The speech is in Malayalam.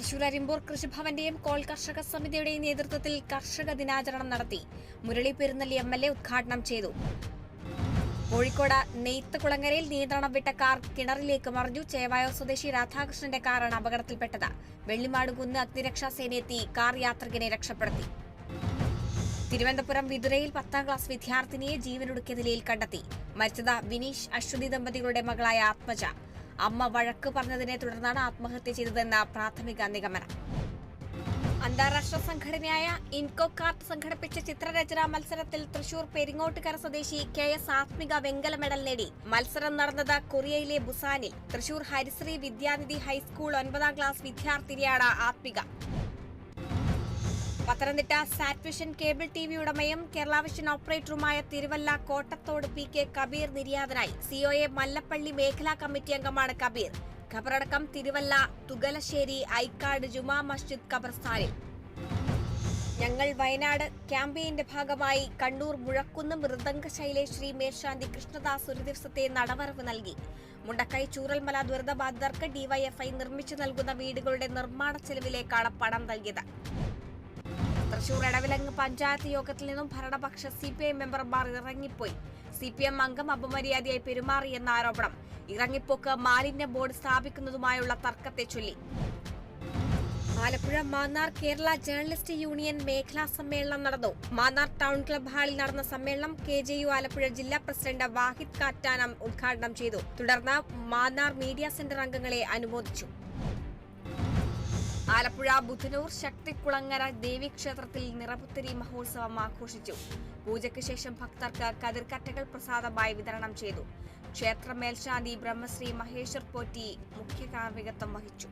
തൃശൂർ അരിമ്പൂർ കൃഷിഭവന്റെയും കോൾ കർഷക സമിതിയുടെയും നേതൃത്വത്തിൽ കർഷക ദിനാചരണം നടത്തി. മുരളി പെരുന്നല്ലി MLA ഉദ്ഘാടനം ചെയ്തു. കോഴിക്കോട് നെയ്ത്തുകുളങ്ങരയിൽ നിയന്ത്രണം വിട്ട കാർ കിണറിലേക്ക് മറിഞ്ഞു. ചേവായൂർ സ്വദേശി രാധാകൃഷ്ണന്റെ കാറാണ് അപകടത്തിൽപ്പെട്ടത്. വെള്ളിമാടുകുന്ന് അഗ്നിരക്ഷാസേനയെത്തി കാർ യാത്രികനെ രക്ഷപ്പെടുത്തി. തിരുവനന്തപുരം വിതുരയിൽ 10ാം ക്ലാസ് വിദ്യാർത്ഥിനിയെ ജീവനൊടുക്കിയ നിലയിൽ കണ്ടെത്തി. മരിച്ചത് വിനീഷ് അശ്വതി ദമ്പതികളുടെ മകളായ ആത്മജ. അമ്മ വഴക്ക് പറഞ്ഞതിനെ തുടർന്നാണ് ആത്മഹത്യ ചെയ്തതെന്ന് പ്രാഥമിക നിഗമനം. അന്താരാഷ്ട്ര സംഘടനയായ ഇൻകോകാർട്ട് സംഘടിപ്പിച്ച ചിത്രരചനാ മത്സരത്തിൽ തൃശൂർ പെരിങ്ങോട്ടുകര സ്വദേശി KS ആത്മിക വെങ്കല മെഡൽ നേടി. മത്സരം നടന്നത് കൊറിയയിലെ ബുസാനിൽ. തൃശൂർ ഹരിശ്രീ വിദ്യാനിധി ഹൈസ്കൂൾ 9ാം ക്ലാസ് വിദ്യാർത്ഥിനിയാണ് ആത്മിക. പത്തനംതിട്ട സാറ്റ്വിഷൻ കേബിൾ TV ഉടമയും കേരള വിഷൻ ഓപ്പറേറ്ററുമായ തിരുവല്ല കോട്ടത്തോട് PK കബീർ നിര്യാതനായി. COA മല്ലപ്പള്ളി മേഖലാ കമ്മിറ്റി അംഗമാണ് കബീർ. ഖബറടക്കം തിരുവല്ല തുകലശ്ശേരി ഐക്കാട് ജുമാ മസ്ജിദ് ഖബർസ്ഥാനിൽ. ഞങ്ങൾ വയനാട് ക്യാമ്പയിന്റെ ഭാഗമായി കണ്ണൂർ മുഴക്കുന്ന് മൃദംഗ ശൈലേശ്വരി മേൽശാന്തി കൃഷ്ണദാസ് ഒരു ദിവസത്തെ നടവരവ് നൽകി. മുണ്ടക്കൈ ചൂരൽമല ദുരിതബാധിതർക്ക് DYFI നിർമ്മിച്ചു നൽകുന്ന വീടുകളുടെ നിർമ്മാണ ചെലവിലേക്കാണ് പണം നൽകിയത്. തൃശൂർ എടവിലങ്ങ് പഞ്ചായത്ത് യോഗത്തിൽ നിന്നും ഭരണപക്ഷ CPI മെമ്പർമാർ ഇറങ്ങിപ്പോയി. CPM അംഗം അപമര്യാദയായി പെരുമാറിയെന്ന ആരോപണം. ഇറങ്ങിപ്പോക്ക് മാലിന്യ ബോർഡ് സ്ഥാപിക്കുന്നതുമായുള്ള തർക്കത്തെ ചൊല്ലി. ആലപ്പുഴ മാന്നാർ കേരള ജേർണലിസ്റ്റ് യൂണിയൻ മേഖലാ സമ്മേളനം നടന്നു. മാന്നാർ ടൗൺ ക്ലബ് ഹാളിൽ നടന്ന സമ്മേളനം KJU ആലപ്പുഴ ജില്ലാ പ്രസിഡന്റ് വാഹിദ് കാറ്റാനം ഉദ്ഘാടനം ചെയ്തു. തുടർന്ന് മാന്നാർ മീഡിയ സെന്റർ അംഗങ്ങളെ അനുമോദിച്ചു. ആലപ്പുഴ ബുധനൂർ ശക്തികുളങ്ങര ദേവീക്ഷേത്രത്തിൽ നിറപുത്തരി മഹോത്സവം ആഘോഷിച്ചു. പൂജയ്ക്ക് ശേഷം ഭക്തർക്ക് കതിർക്കറ്റകൾ പ്രസാദമായി വിതരണം ചെയ്തു. ക്ഷേത്ര മേൽശാന്തി ബ്രഹ്മശ്രീ മഹേശ്വർ പോറ്റി മുഖ്യ കാർമ്മികത്വം വഹിച്ചു.